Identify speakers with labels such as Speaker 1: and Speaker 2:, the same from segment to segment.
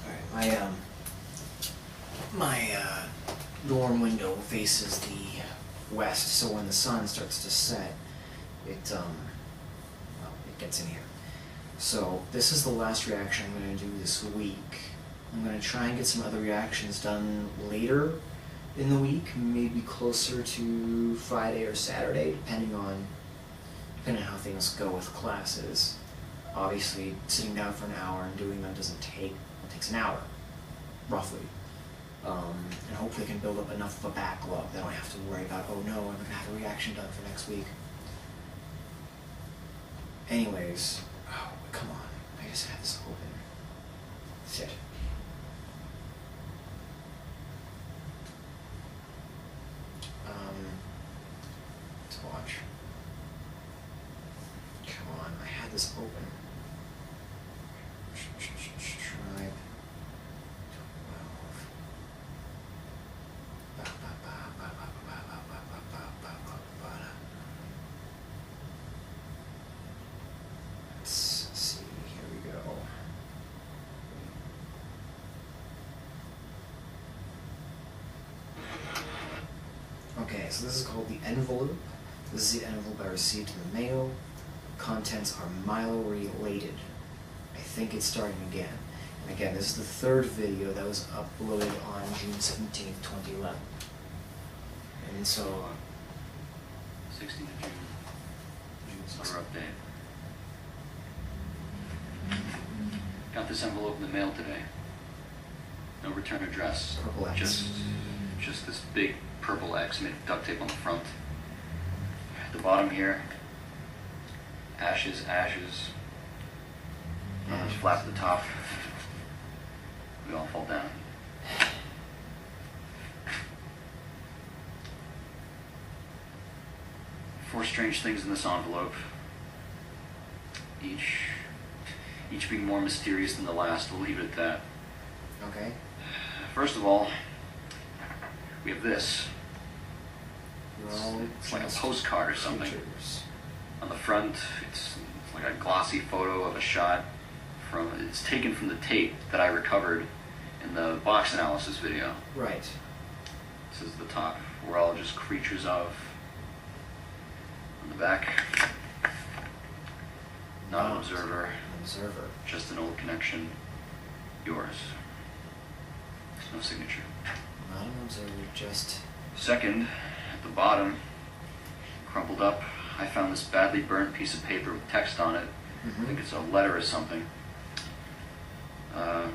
Speaker 1: Alright, my dorm window faces the west, so when the sun starts to set, it gets in here. So this is the last reaction I'm going to do this week. I'm going to try and get some other reactions done later in the week, maybe closer to Friday or Saturday, depending on how things go with classes. Obviously, sitting down for an hour and doing them doesn't take, it takes an hour, roughly. And hopefully can build up enough of a backlog that I don't have to worry about, oh no, I'm going to have a reaction done for next week. Anyways, oh, come on, I just had this open. Shit. To watch. Come on, I had this open. TribeTwelve. Let's see, here we go. Okay, so this is called the envelope. This is the envelope I received in the mail. Contents are Milo related. I think it's starting again. And again, this is the third video that was uploaded on June 17th, 2011. And so...
Speaker 2: 16th of June. Summer update. Got this envelope in the mail today. No return address.
Speaker 1: Purple X.
Speaker 2: Just this big purple X made of duct tape on the front. At the bottom here, ashes, ashes. There's flap at the top. We all fall down. Four strange things in this envelope. Each being more mysterious than the last. We'll leave it at that.
Speaker 1: Okay.
Speaker 2: First of all, we have this.
Speaker 1: Well,
Speaker 2: It's like a postcard or something.
Speaker 1: Pictures.
Speaker 2: On the front, it's like a glossy photo of a shot from. It's taken from the tape that I recovered in the box analysis video.
Speaker 1: Right.
Speaker 2: This is the top. We're all just creatures of. On the back, not an observer.
Speaker 1: An observer.
Speaker 2: Just an old connection. Yours. There's no signature.
Speaker 1: Not an observer, just...
Speaker 2: Second, at the bottom, crumpled up, I found this badly burnt piece of paper with text on it. I think it's a letter or something. I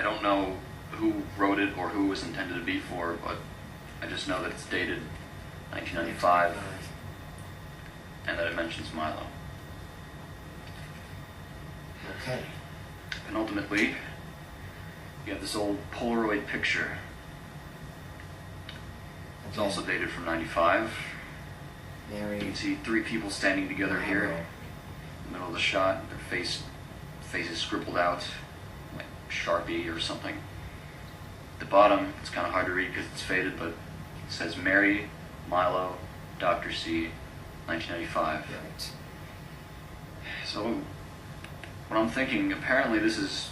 Speaker 2: don't know who wrote it or who it was intended to be for, but I just know that it's dated 1995 and that it mentions Milo.
Speaker 1: Okay.
Speaker 2: And ultimately, you have this old Polaroid picture. It's
Speaker 1: Okay.
Speaker 2: also dated from 95.
Speaker 1: Mary.
Speaker 2: You can see three people standing together here
Speaker 1: Milo.
Speaker 2: in the middle of the shot. Their faces scribbled out like Sharpie or something. At the bottom, it's kind of hard to read because it's faded, but it says Mary, Milo, Dr. C, 1995.
Speaker 1: Right.
Speaker 2: So, what I'm thinking, apparently this is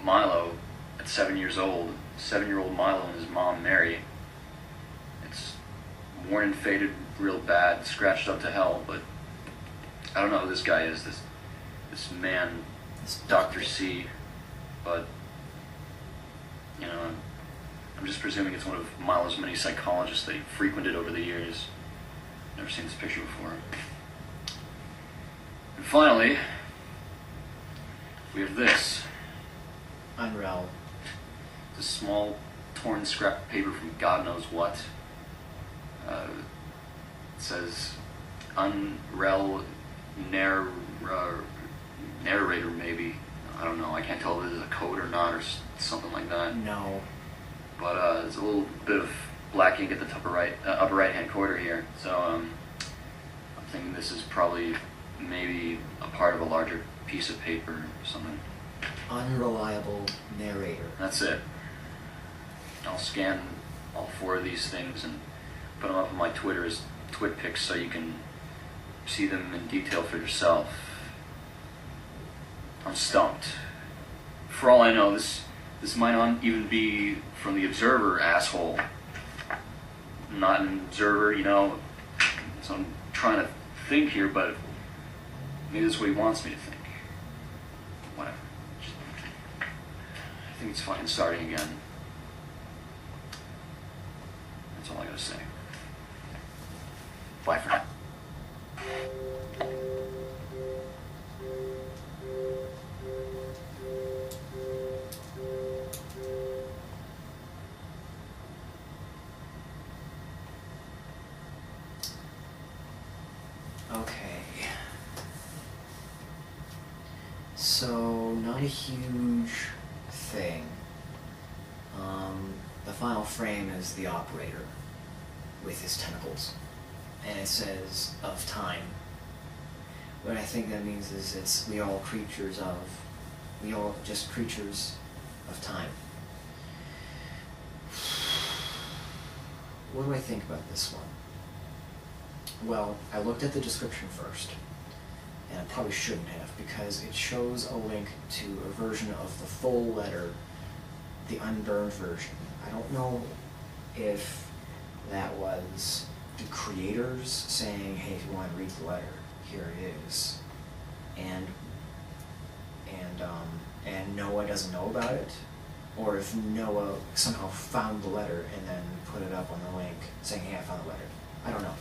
Speaker 2: Milo at 7 years old, 7-year-old Milo and his mom, Mary. It's worn and faded real bad, scratched up to hell, but I don't know who this guy is, this man, this Dr. C, but, you know, I'm just presuming it's one of Milo's many psychologists that he frequented over the years. Never seen this picture before. And finally, we have this.
Speaker 1: Unreal.
Speaker 2: It's a small, torn scrap of paper from God knows what. It says, Unrel narrator, maybe. I don't know. I can't tell if this is a code or not, or something like that.
Speaker 1: No.
Speaker 2: But there's a little bit of black ink at the upper right hand corner here. So I'm thinking this is probably maybe a part of a larger piece of paper or something.
Speaker 1: Unreliable narrator.
Speaker 2: That's it. I'll scan all four of these things and put them up on my Twitter as twit pics so you can see them in detail for yourself. I'm stumped. For all I know, this might not even be from the observer, asshole. I'm not an observer, you know, so I'm trying to think here, but maybe that's what he wants me to think. Whatever. I think it's fine starting again. That's all I gotta say. Bye for now.
Speaker 1: Okay. So, not a huge thing. The final frame is the operator with his tentacles. And it says, of time. What I think that means is we all just creatures of time. What do I think about this one? Well, I looked at the description first, and I probably shouldn't have, because it shows a link to a version of the full letter, the unburned version. I don't know if that was the creators saying, hey, if you want to read the letter, here it is, and Noah doesn't know about it, or if Noah somehow found the letter and then put it up on the link saying, hey, I found the letter. I don't know.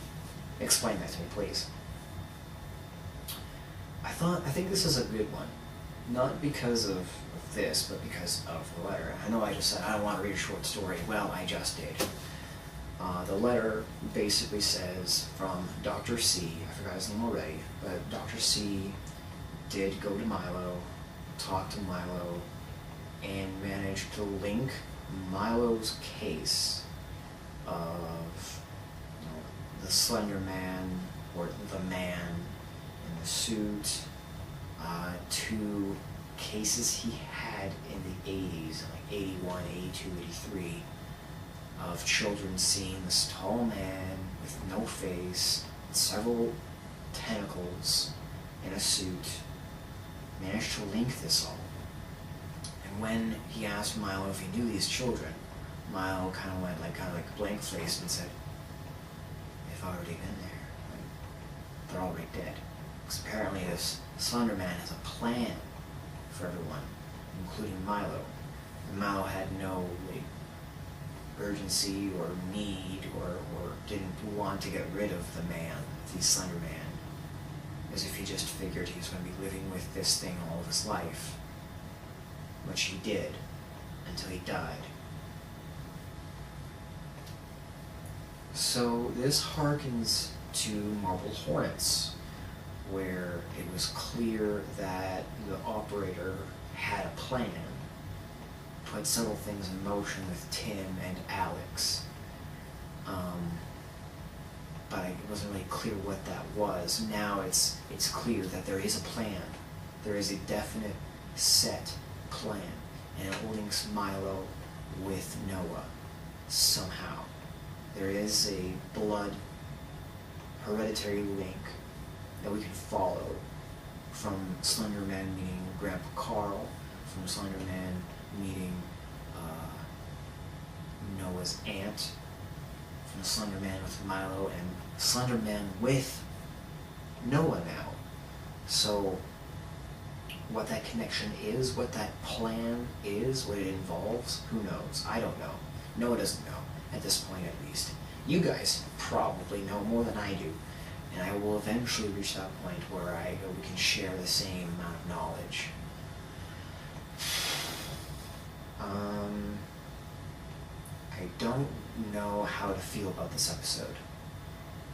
Speaker 1: Explain that to me, please. I think this is a good one. Not because of this, but because of the letter. I know I just said I don't want to read a short story. Well, I just did. The letter basically says from Dr. C, I forgot his name already, but Dr. C did go to Milo, talk to Milo, and managed to link Milo's case of the Slender Man, or the man in the suit, to cases he had in the 80s, like 81, 82, 83, of children seeing this tall man with no face, several tentacles, in a suit, managed to link this all. And when he asked Milo if he knew these children, Milo kind of went like blank-faced and said, they've already been there. They're already dead. Because apparently this Slender Man has a plan for everyone, including Milo. And Milo had no urgency or need or didn't want to get rid of the man, the Slender Man, as if he just figured he was going to be living with this thing all of his life, which he did until he died. So this harkens to Marble Hornets, where it was clear that the operator had a plan, put several things in motion with Tim and Alex, but it wasn't really clear what that was. Now it's clear that there is a plan. There is a definite set plan, and it links Milo with Noah somehow. There is a blood hereditary link that we can follow from Slender Man meeting Grandpa Carl, from Slender Man meeting Noah's aunt, from Slender Man with Milo, and Slender Man with Noah now. So what that connection is, what that plan is, what it involves, who knows? I don't know. Noah doesn't know, at this point at least. You guys probably know more than I do, and I will eventually reach that point where we can share the same amount of knowledge. I don't know how to feel about this episode,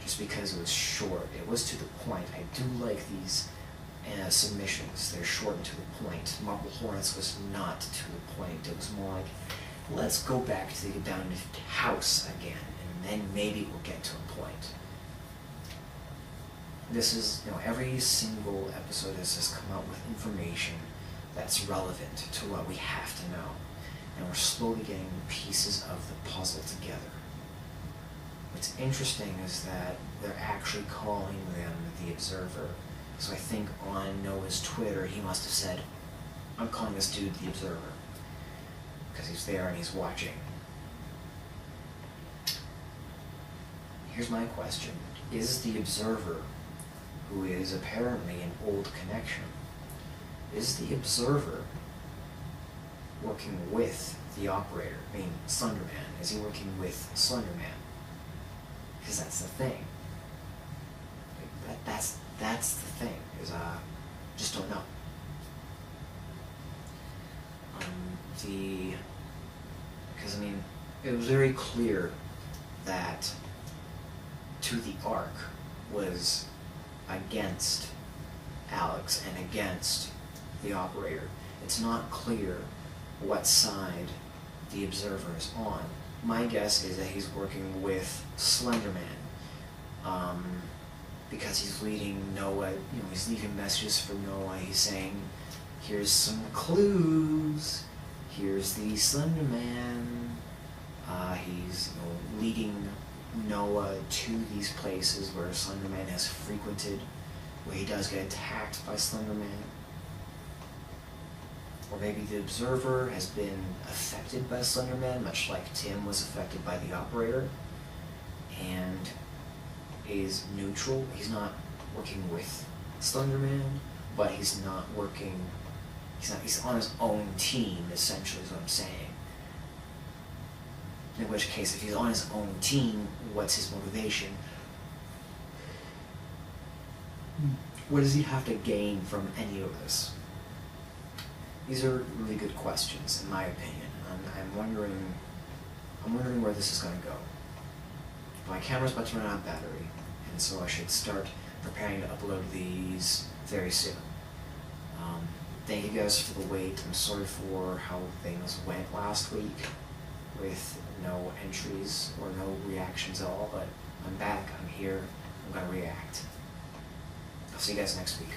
Speaker 1: just because it was short. It was to the point. I do like these submissions. They're short and to the point. Marble Hornets was not to the point. It was more like, let's go back to the abandoned house again, and then maybe we'll get to a point. This is, every single episode has just come out with information that's relevant to what we have to know. And we're slowly getting the pieces of the puzzle together, which what's interesting is that they're actually calling them the Observer. So I think on Noah's Twitter, he must have said, I'm calling this dude the Observer, because he's there and he's watching. Here's my question. Is the Observer, who is apparently an old connection, is the Observer working with the Operator, I mean Slenderman? Is he working with Slenderman? Because that's the thing. That's the thing, is just don't know. Because I mean, it was very clear that To the Ark was against Alex and against the Operator. It's not clear what side the Observer is on. My guess is that he's working with Slenderman, because he's leading Noah, he's leaving messages for Noah. He's saying, here's some clues, here's the Slenderman. He's leading Noah to these places where Slenderman has frequented, where he does get attacked by Slenderman. Or maybe the Observer has been affected by Slenderman, much like Tim was affected by the Operator, and is neutral. He's not working with Slenderman, but he's not working, he's on his own team, essentially, is what I'm saying. In which case, if he's on his own team, what's his motivation? What does he have to gain from any of this? These are really good questions, in my opinion. I'm wondering where this is going to go. My camera's about to run out of battery, and so I should start preparing to upload these very soon. Thank you guys for the wait. I'm sorry for how things went last week with no entries or no reactions at all, but I'm back, I'm here, I'm going to react. I'll see you guys next week.